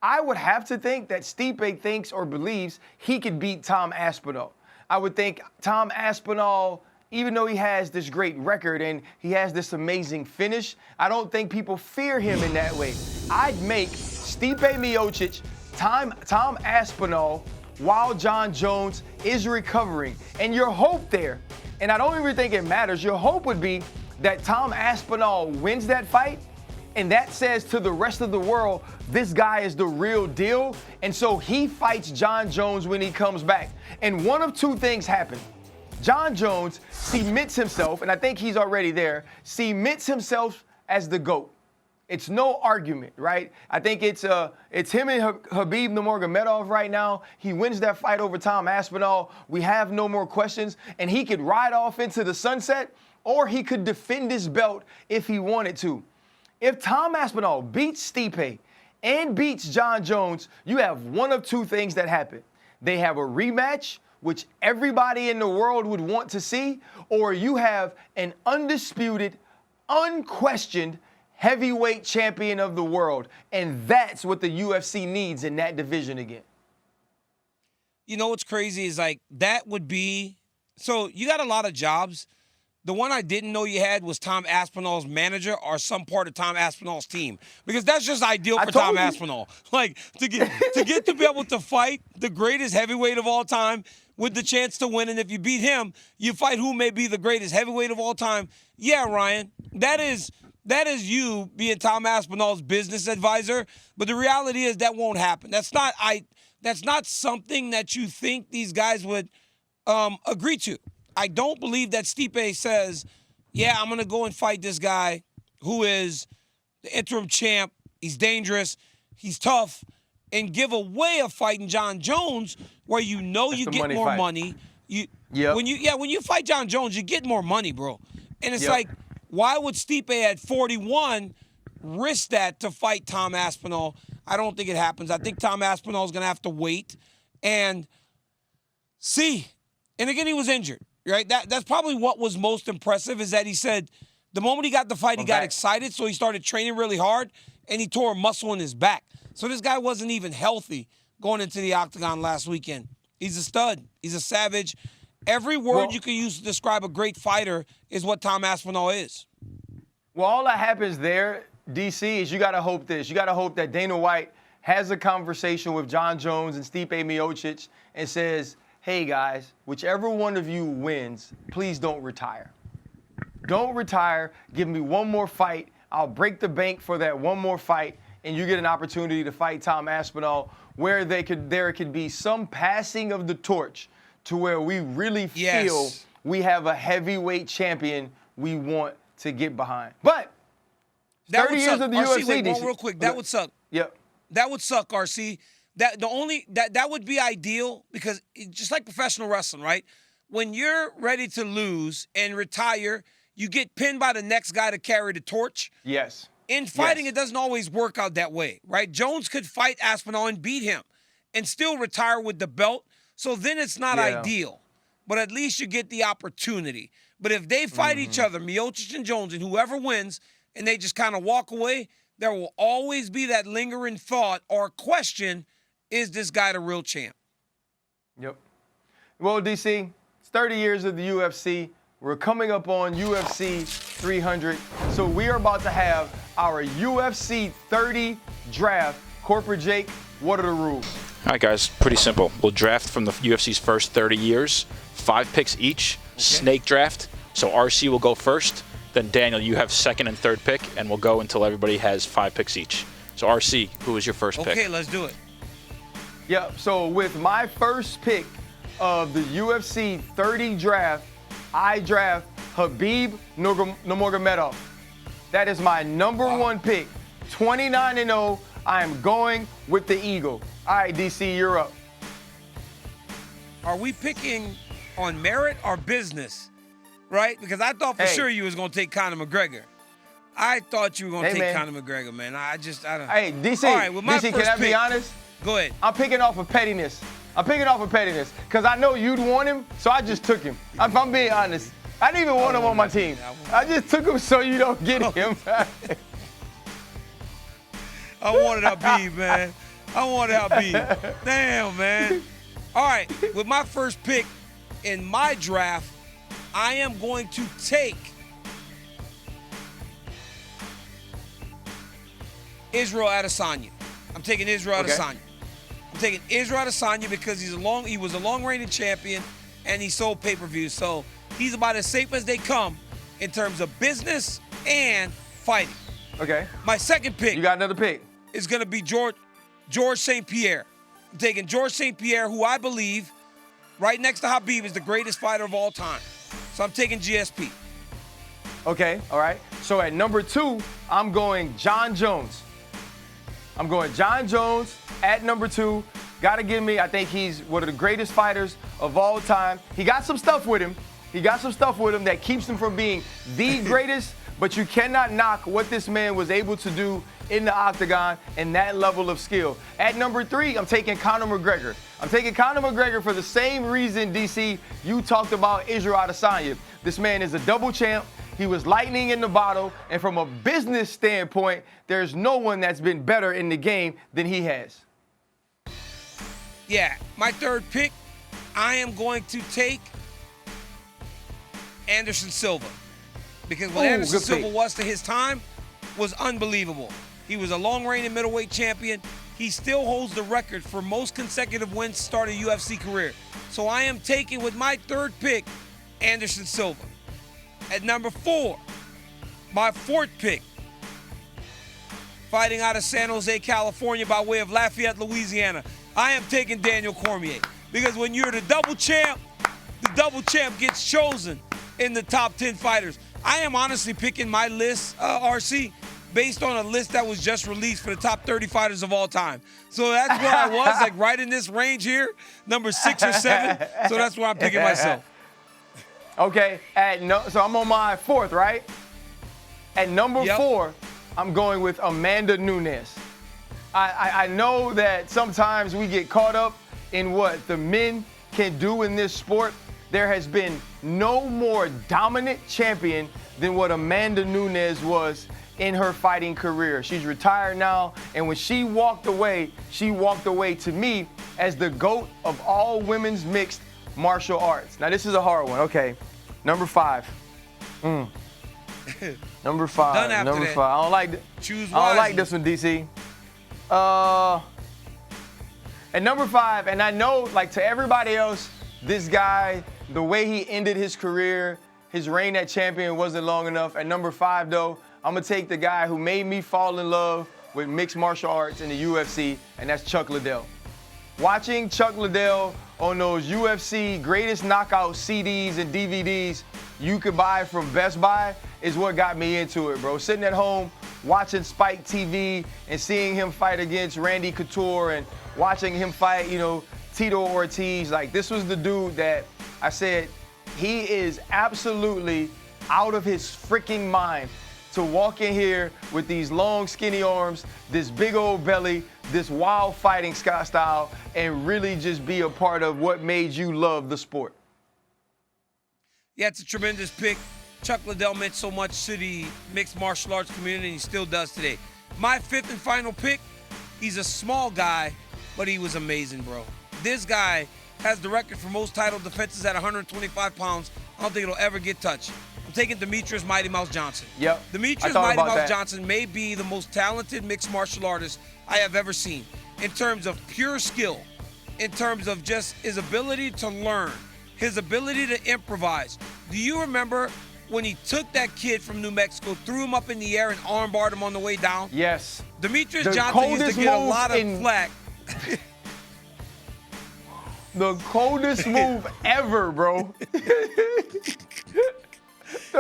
I would have to think that Stipe thinks or believes he could beat Tom Aspinall. I would think Tom Aspinall, even though he has this great record and he has this amazing finish, I don't think people fear him in that way. I'd make Stipe Miocic, Tom Aspinall, while John Jones is recovering. And your hope there, and I don't even think it matters, your hope would be that Tom Aspinall wins that fight, and that says to the rest of the world, this guy is the real deal. And so he fights John Jones when he comes back. And one of two things happen. John Jones cements himself, and I think he's already there, cements himself as the GOAT. It's no argument, right? I think it's him and Khabib Nurmagomedov right now. He wins that fight over Tom Aspinall. We have no more questions, and he could ride off into the sunset. or he could defend his belt if he wanted to. If Tom Aspinall beats Stipe and beats Jon Jones, you have one of two things that happen. They have a rematch, which everybody in the world would want to see, or you have an undisputed, unquestioned heavyweight champion of the world. And that's what the UFC needs in that division again. You know what's crazy is like that would be, so you got a lot of jobs. The one I didn't know you had was Tom Aspinall's manager or some part of Tom Aspinall's team, because that's just ideal for Tom Aspinall. Like to get to be able to fight the greatest heavyweight of all time with the chance to win, and if you beat him, you fight who may be the greatest heavyweight of all time. Yeah, Ryan, that is you being Tom Aspinall's business advisor, but the reality is that won't happen. That's not something that you think these guys would agree to. I don't believe that Stipe says, yeah, I'm going to go and fight this guy who is the interim champ. He's dangerous. He's tough. And give away a fight in Jon Jones where you know you get more money. When you fight Jon Jones, you get more money, bro. And it's like, why would Stipe at 41 risk that to fight Tom Aspinall? I don't think it happens. I think Tom Aspinall is going to have to wait and see. And again, he was injured. Right? That's probably what was most impressive, is that he said the moment he got the fight, he got excited, so he started training really hard, and he tore a muscle in his back. So this guy wasn't even healthy going into the octagon last weekend. He's a stud. He's a savage. Every word you can use to describe a great fighter is what Tom Aspinall is. Well, all that happens there, DC, is you got to hope this. You got to hope that Dana White has a conversation with Jon Jones and Stipe Miocic and says, hey, guys, whichever one of you wins, please don't retire. Don't retire. Give me one more fight. I'll break the bank for that one more fight, and you get an opportunity to fight Tom Aspinall where there could be some passing of the torch to where we really feel we have a heavyweight champion we want to get behind. But 30 years of the UFC, wait, real quick, that would suck. Yep. That would suck, RC. That would be ideal, because just like professional wrestling, right? When you're ready to lose and retire, you get pinned by the next guy to carry the torch. Yes. In fighting, it doesn't always work out that way, right? Jones could fight Aspinall and beat him and still retire with the belt. So then it's not ideal, but at least you get the opportunity. But if they fight each other, Miocic and Jones, and whoever wins, and they just kind of walk away, there will always be that lingering thought or question, is this guy the real champ? Yep. Well, DC, it's 30 years of the UFC. We're coming up on UFC 300. So we are about to have our UFC 30 draft. Corporate Jake, what are the rules? All right, guys, pretty simple. We'll draft from the UFC's first 30 years, 5 picks each, snake draft. So RC will go first. Then Daniel, you have second and third pick, and we'll go until everybody has 5 picks each. So RC, who is your first pick? Okay, let's do it. Yep, so with my first pick of the UFC 30 draft, I draft Khabib Nurmagomedov. That is my number one pick. 29-0, I am going with the Eagle. All right, DC, you're up. Are we picking on merit or business? Right? Because I thought for sure you was going to take Conor McGregor. I thought you were going to take Conor McGregor, man. I don't. Hey, DC, all right, with my DC, first can I be pick, honest? Go ahead. I'm picking off of pettiness. Because I know you'd want him, so I just took him. If I'm being honest. I didn't even want him on my team. I just took him so you don't get him. I wanted Habib, man. I wanted Habib. Damn, man. All right, with my first pick in my draft, I am going to take Israel Adesanya. I'm taking Israel Adesanya. I'm taking Israel Adesanya because he was a long-reigning champion, and he sold pay-per-views. So he's about as safe as they come in terms of business and fighting. Okay. My second pick. You got another pick? Is going to be George St. Pierre. I'm taking George St. Pierre, who I believe, right next to Habib, is the greatest fighter of all time. So I'm taking GSP. Okay, all right. So at number 2, I'm going Jon Jones. I'm going Jon Jones at number 2. Got to give me, I think he's one of the greatest fighters of all time. He got some stuff with him, He got some stuff with him that keeps him from being the greatest, but you cannot knock what this man was able to do in the octagon and that level of skill. At number 3, I'm taking Conor McGregor. I'm taking Conor McGregor for the same reason, DC, you talked about Israel Adesanya. This man is a double champ. He was lightning in the bottle, and from a business standpoint, there's no one that's been better in the game than he has. Yeah, my third pick, I am going to take Anderson Silva. Because what Anderson Silva was to his time was unbelievable. He was a long-reigning middleweight champion. He still holds the record for most consecutive wins to start a UFC career. So I am taking, with my third pick, Anderson Silva. At number 4, my fourth pick, fighting out of San Jose, California by way of Lafayette, Louisiana, I am taking Daniel Cormier. Because when you're the double champ gets chosen in the top 10 fighters. I am honestly picking my list, RC, based on a list that was just released for the top 30 fighters of all time. So that's where I was, like right in this range here, number 6 or 7. So that's where I'm picking myself. Okay, so I'm on my 4th, right? At number 4, I'm going with Amanda Nunes. I know that sometimes we get caught up in what the men can do in this sport. There has been no more dominant champion than what Amanda Nunes was in her fighting career. She's retired now, and when she walked away to me as the GOAT of all women's mixed martial arts. Now, this is a hard one. Okay, number 5. Number 5. Done after number that. 5. I don't like Choose wisely. I don't like this one, DC. At number 5, and I know, like to everybody else, this guy, the way he ended his career, his reign at champion wasn't long enough. At number 5, though, I'm going to take the guy who made me fall in love with mixed martial arts in the UFC, and that's Chuck Liddell. Watching Chuck Liddell on those UFC greatest knockout CDs and DVDs you could buy from Best Buy is what got me into it, bro. Sitting at home, watching Spike TV and seeing him fight against Randy Couture and watching him fight, Tito Ortiz. Like, this was the dude that I said, he is absolutely out of his freaking mind to walk in here with these long, skinny arms, this big old belly, this wild fighting style, and really just be a part of what made you love the sport. Yeah, it's a tremendous pick. Chuck Liddell meant so much to the mixed martial arts community, and he still does today. My 5th and final pick, he's a small guy, but he was amazing, bro. This guy has the record for most title defenses at 125 pounds. I don't think it'll ever get touched. I'm taking Demetrius Mighty Mouse Johnson. Yep. Demetrius Mighty Mouse Johnson may be the most talented mixed martial artist I have ever seen in terms of pure skill, in terms of just his ability to learn, his ability to improvise. Do you remember when he took that kid from New Mexico, threw him up in the air and armbarred him on the way down? Yes. Demetrius Johnson used to get a lot of flack. The coldest move ever, bro.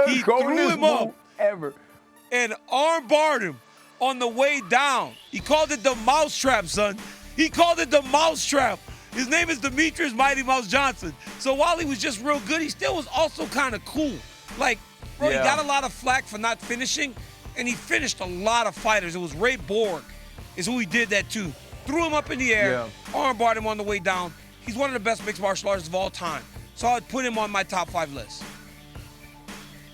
He threw him up ever. And armbarred him on the way down. He called it the mousetrap, son. He called it the mousetrap. His name is Demetrius Mighty Mouse Johnson. So while he was just real good, he still was also kind of cool. Like, bro, he got a lot of flack for not finishing, and he finished a lot of fighters. It was Ray Borg is who he did that to. Threw him up in the air, armbarred him on the way down. He's one of the best mixed martial artists of all time. So I'd put him on my top 5 list.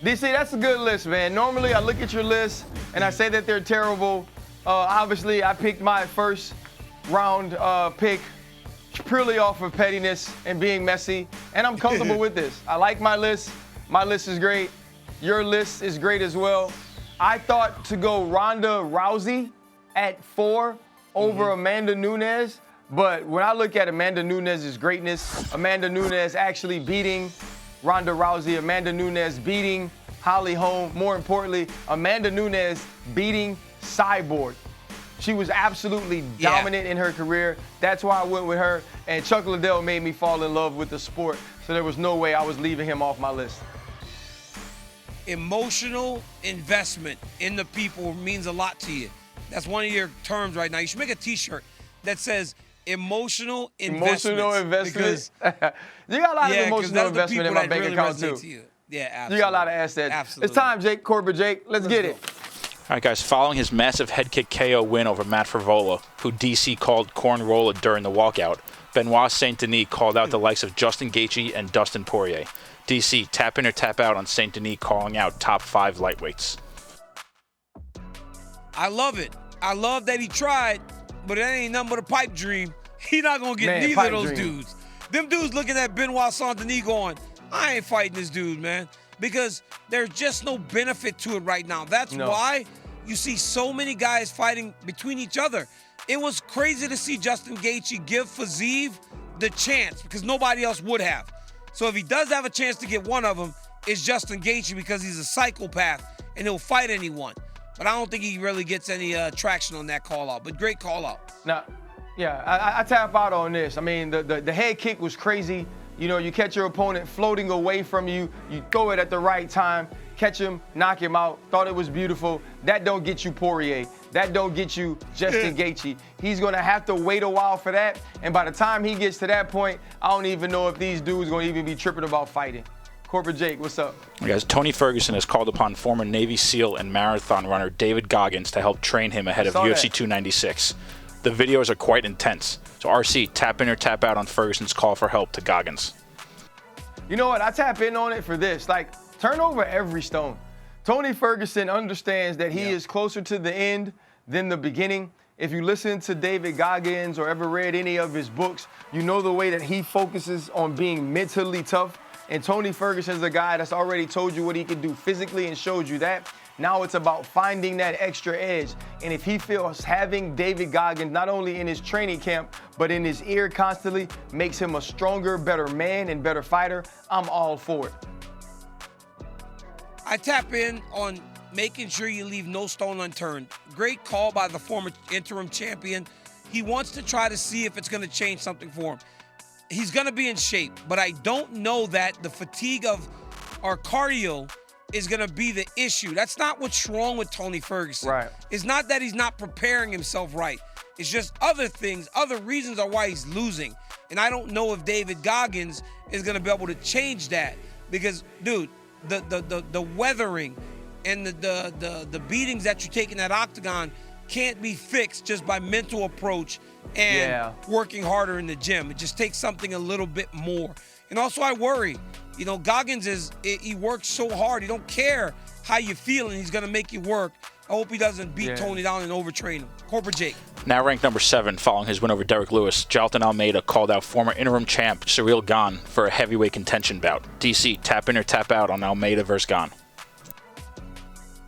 DC, that's a good list, man. Normally, I look at your list and I say that they're terrible. Obviously, I picked my first round pick purely off of pettiness and being messy, and I'm comfortable with this. I like my list. My list is great. Your list is great as well. I thought to go Ronda Rousey at 4 over Amanda Nunes, but when I look at Amanda Nunes' greatness, Amanda Nunes actually beating Ronda Rousey, Amanda Nunes beating Holly Holm, more importantly, Amanda Nunes beating Cyborg. She was absolutely dominant in her career. That's why I went with her. And Chuck Liddell made me fall in love with the sport, so there was no way I was leaving him off my list. Emotional investment in the people means a lot to you. That's one of your terms right now. You should make a t-shirt that says, Emotional Emotional investments. investment. You got a lot of 'cause emotional that's the investment people in my that bank really account, resonate too. to you. Yeah, absolutely. You got a lot of assets. Absolutely. It's time, Jake. Corbett Jake. Let's get it. All right, guys, following his massive head kick KO win over Matt Frevola, who DC called cornroller during the walkout, Benoit Saint Denis called out the likes of Justin Gaethje and Dustin Poirier. DC, tap in or tap out on Saint Denis calling out top 5 lightweights. I love it. I love that he tried, but it ain't nothing but a pipe dream. He not going to get neither of those dudes. Them dudes looking at Benoit Saint Denis going, I ain't fighting this dude, man. Because there's just no benefit to it right now. That's why you see so many guys fighting between each other. It was crazy to see Justin Gaethje give Fiziev the chance because nobody else would have. So if he does have a chance to get one of them, it's Justin Gaethje because he's a psychopath and he'll fight anyone. But I don't think he really gets any traction on that call-out. But great call-out. Now, yeah, I tap out on this. I mean, the head kick was crazy. You know, you catch your opponent floating away from you. You throw it at the right time, catch him, knock him out. Thought it was beautiful. That don't get you Poirier. That don't get you Justin Gaethje. He's going to have to wait a while for that. And by the time he gets to that point, I don't even know if these dudes going to even be tripping about fighting. Corbett Jake, what's up? Guys, Tony Ferguson has called upon former Navy SEAL and marathon runner David Goggins to help train him ahead of UFC 296. The videos are quite intense. So RC, tap in or tap out on Ferguson's call for help to Goggins. You know what? I tap in on it for this. Like, turn over every stone. Tony Ferguson understands that he is closer to the end than the beginning. If you listen to David Goggins or ever read any of his books, you know the way that he focuses on being mentally tough. And Tony Ferguson's a guy that's already told you what he can do physically and showed you that. Now it's about finding that extra edge. And if he feels having David Goggins not only in his training camp, but in his ear constantly makes him a stronger, better man and better fighter, I'm all for it. I tap in on making sure you leave no stone unturned. Great call by the former interim champion. He wants to try to see if it's going to change something for him. He's going to be in shape, but I don't know that the fatigue of our cardio is going to be the issue. That's not what's wrong with Tony Ferguson. Right. It's not that he's not preparing himself right. It's just other things, other reasons are why he's losing. And I don't know if David Goggins is going to be able to change that because, dude, the weathering and the beatings that you take in that octagon can't be fixed just by mental approach and working harder in the gym. It just takes something a little bit more. And also I worry, you know, Goggins he works so hard. He don't care how you feel and he's going to make you work. I hope he doesn't beat Tony down and overtrain him. Corbett Jake. Now ranked number 7 following his win over Derek Lewis, Jailton Almeida called out former interim champ Ciryl Gane for a heavyweight contention bout. DC, tap in or tap out on Almeida versus Gane.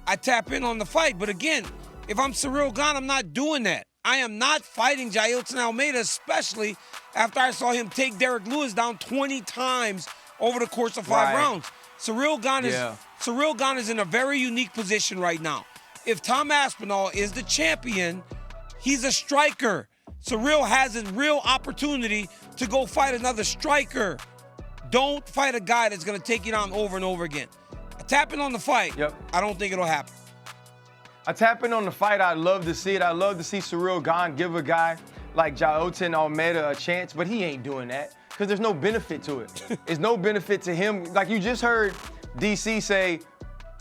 I tap in on the fight, but again, if I'm Ciryl Gane, I'm not doing that. I am not fighting Jailton Almeida, especially after I saw him take Derek Lewis down 20 times over the course of 5 rounds. Ciryl Gane is in a very unique position right now. If Tom Aspinall is the champion, he's a striker. Ciryl has a real opportunity to go fight another striker. Don't fight a guy that's going to take you down over and over again. Tapping on the fight, I don't think it'll happen. I tap in on the fight. I'd love to see it. I'd love to see Ciryl Gane give a guy like Jailton Almeida a chance, but he ain't doing that because there's no benefit to it. There's no benefit to him. Like you just heard DC say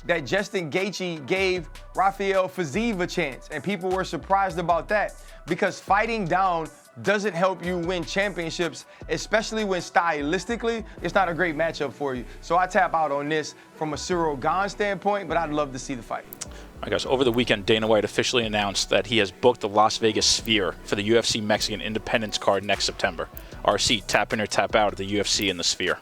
that Justin Gaethje gave Rafael Fiziev a chance, and people were surprised about that because fighting down doesn't help you win championships, especially when stylistically it's not a great matchup for you. So I tap out on this from a Ciryl Gane standpoint, but I'd love to see the fight. I guess over the weekend, Dana White officially announced that he has booked the Las Vegas Sphere for the UFC Mexican Independence card next September. RC, tap in or tap out at the UFC in the Sphere.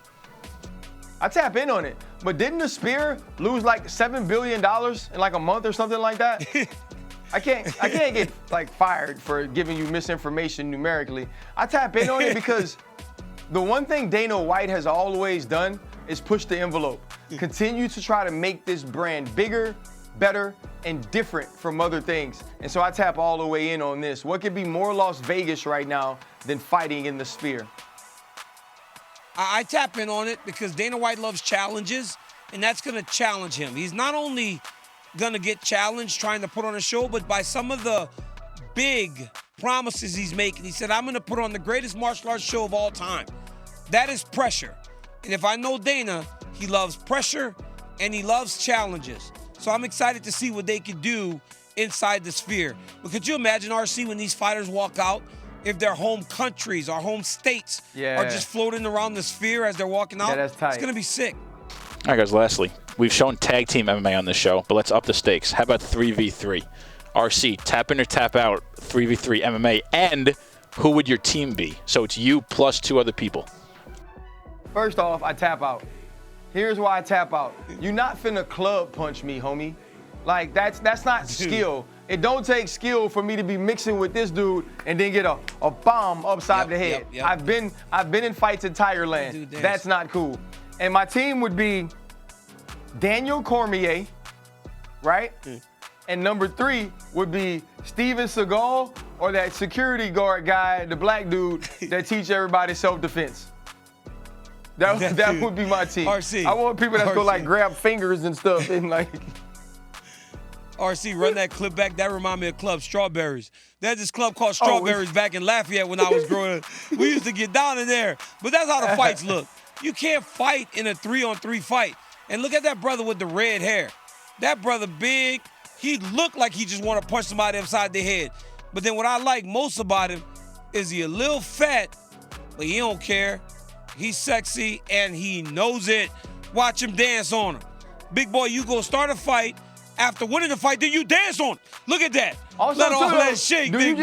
I tap in on it, but didn't the Sphere lose like $7 billion in like a month or something like that? I can't get like fired for giving you misinformation numerically. I tap in on it because the one thing Dana White has always done is push the envelope. Continue to try to make this brand bigger, better, and different from other things. And so I tap all the way in on this. What could be more Las Vegas right now than fighting in the Sphere? I tap in on it because Dana White loves challenges, and that's going to challenge him. He's not only going to get challenged trying to put on a show, but by some of the big promises he's making. He said, I'm going to put on the greatest martial arts show of all time. That is pressure. And if I know Dana, he loves pressure and he loves challenges. So I'm excited to see what they can do inside the sphere. But could you imagine, RC, when these fighters walk out, if their home countries or home states are just floating around the sphere as they're walking out? Yeah, that's tight. It's going to be sick. All right, guys, lastly, we've shown tag team MMA on this show, but let's up the stakes. How about 3v3? RC, tap in or tap out 3v3 MMA, and who would your team be? So it's you plus 2 other people. First off, I tap out. Here's why I tap out. You're not finna club punch me, homie. Like, that's not skill. It don't take skill for me to be mixing with this dude and then get a bomb upside the head. Yep. I've been in fights in Thailand. That's not cool. And my team would be Daniel Cormier, right? And number 3 would be Steven Seagal or that security guard guy, the black dude that teach everybody self-defense. That would be my team. RC. I want people that go like grab fingers and stuff and like. RC, run that clip back. That remind me of Club Strawberries. There's this club called Strawberries back in Lafayette when I was growing up. We used to get down in there. But that's how the fights look. You can't fight in a 3-on-3 fight. And look at that brother with the red hair. That brother big. He looked like he just want to punch somebody upside the head. But then what I like most about him is he a little fat, but he don't care. He's sexy, and he knows it. Watch him dance on him. Big boy, you go start a fight. After winning the fight, then you dance on him. Look at that. Also, let all that shake, big boy.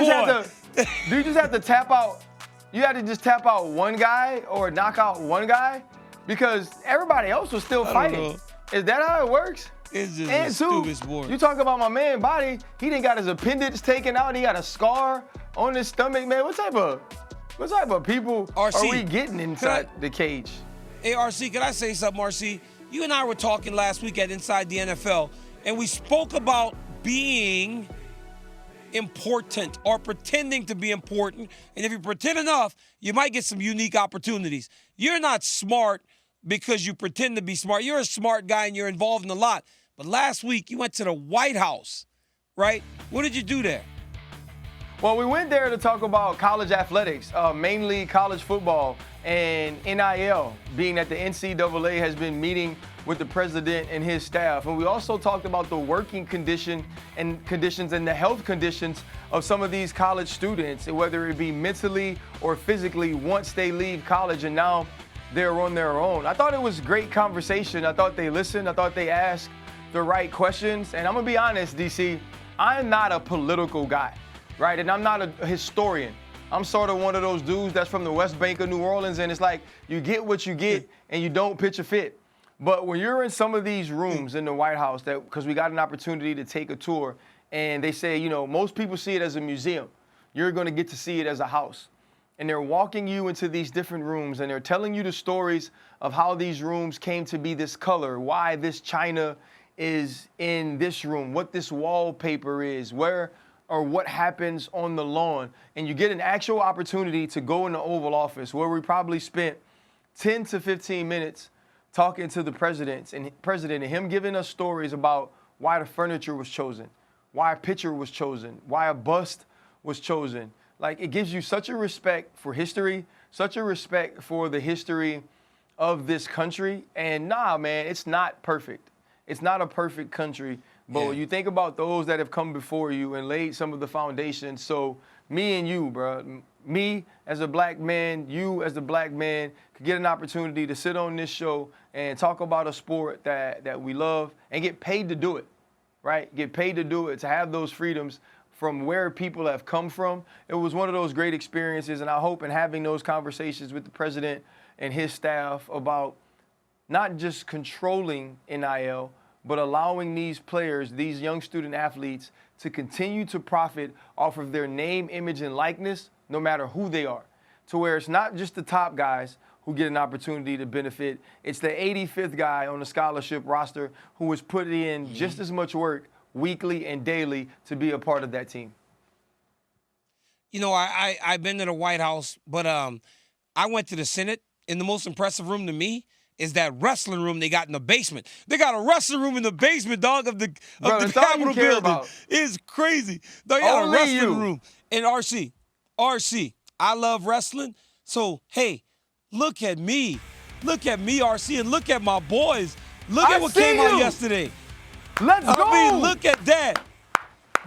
Do you just have to tap out? You have to just tap out one guy or knock out one guy? Because everybody else was still fighting. Is that how it works? It's just and a stupid sport. You talk about my man body. He didn't got his appendix taken out. He got a scar on his stomach, man. What type of people are we getting inside the cage? Hey, RC, can I say something, RC? You and I were talking last week at Inside the NFL, and we spoke about being important or pretending to be important. And if you pretend enough, you might get some unique opportunities. You're not smart because you pretend to be smart. You're a smart guy and you're involved in a lot. But last week, you went to the White House, right? What did you do there? Well, we went there to talk about college athletics, mainly college football and NIL, being that the NCAA has been meeting with the president and his staff. And we also talked about the working conditions and the health conditions of some of these college students, whether it be mentally or physically once they leave college and now they're on their own. I thought it was great conversation. I thought they listened. I thought they asked the right questions. And I'm gonna be honest, DC, I'm not a political guy, right? And I'm not a historian. I'm sort of one of those dudes that's from the West Bank of New Orleans, and it's like you get what you get and you don't pitch a fit. But when you're in some of these rooms in the White House, because we got an opportunity to take a tour, and they say, you know, most people see it as a museum. You're going to get to see it as a house. And they're walking you into these different rooms, and they're telling you the stories of how these rooms came to be this color, why this china is in this room, what this wallpaper is, where or what happens on the lawn. And you get an actual opportunity to go in the Oval Office where we probably spent 10 to 15 minutes talking to the president and him giving us stories about why the furniture was chosen, why a picture was chosen, why a bust was chosen. Like, it gives you such a respect for history, such a respect for the history of this country. And nah, man, it's not perfect. It's not a perfect country. But when you think about those that have come before you and laid some of the foundations, so me and you, bro, me as a black man, you as a black man, could get an opportunity to sit on this show and talk about a sport that we love and get paid to do it, right? Get paid to do it, to have those freedoms from where people have come from. It was one of those great experiences, and I hope in having those conversations with the president and his staff about not just controlling NIL, but allowing these players, these young student athletes, to continue to profit off of their name, image, and likeness, no matter who they are. To where it's not just the top guys who get an opportunity to benefit. It's the 85th guy on the scholarship roster who is putting in just as much work weekly and daily to be a part of that team. You know, I've been to the White House, but I went to the Senate, and the most impressive room to me is that wrestling room they got in the basement. They got a wrestling room in the basement, dog, of the That's all you Capitol care building. about. It's crazy. They got a Only wrestling you. room. And RC, I love wrestling. So, hey, look at me. Look at me, RC, and look at my boys. Look at what came out yesterday. Let's go. I mean, look at that.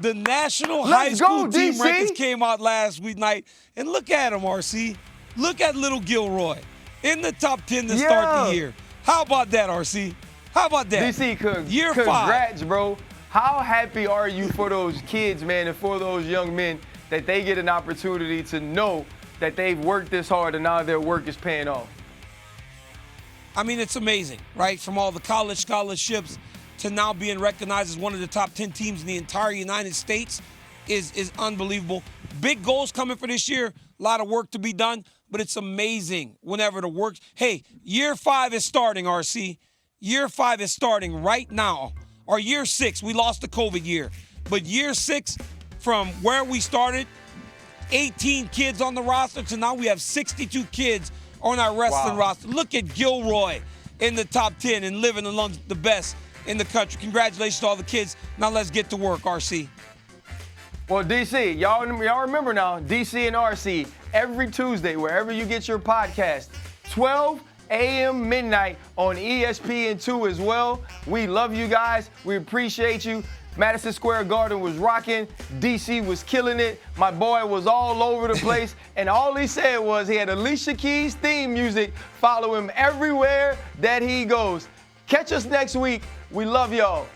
The national high school team rankings came out last week night. And look at them, RC. Look at little Gilroy in the top 10 to start the year. How about that, RC? How about that? DC, Year congrats, 5. bro. How happy are you for those kids, man, and for those young men that they get an opportunity to know that they've worked this hard and now their work is paying off? I mean, it's amazing, right? From all the college scholarships to now being recognized as one of the top 10 teams in the entire United States is unbelievable. Big goals coming for this year. A lot of work to be done, but it's amazing whenever the work. Hey, year 5 is starting, RC. Year 5 is starting right now. Or year 6, we lost the COVID year. But year 6, from where we started, 18 kids on the roster to now we have 62 kids on our wrestling roster. Look at Gilroy in the top 10 and living among the best in the country. Congratulations to all the kids. Now let's get to work, RC. Well, DC, y'all remember now, DC and RC, every Tuesday, wherever you get your podcast, 12 a.m. midnight on ESPN2 as well. We love you guys. We appreciate you. Madison Square Garden was rocking. DC was killing it. My boy was all over the place. And all he said was he had Alicia Keys' theme music follow him everywhere that he goes. Catch us next week. We love y'all.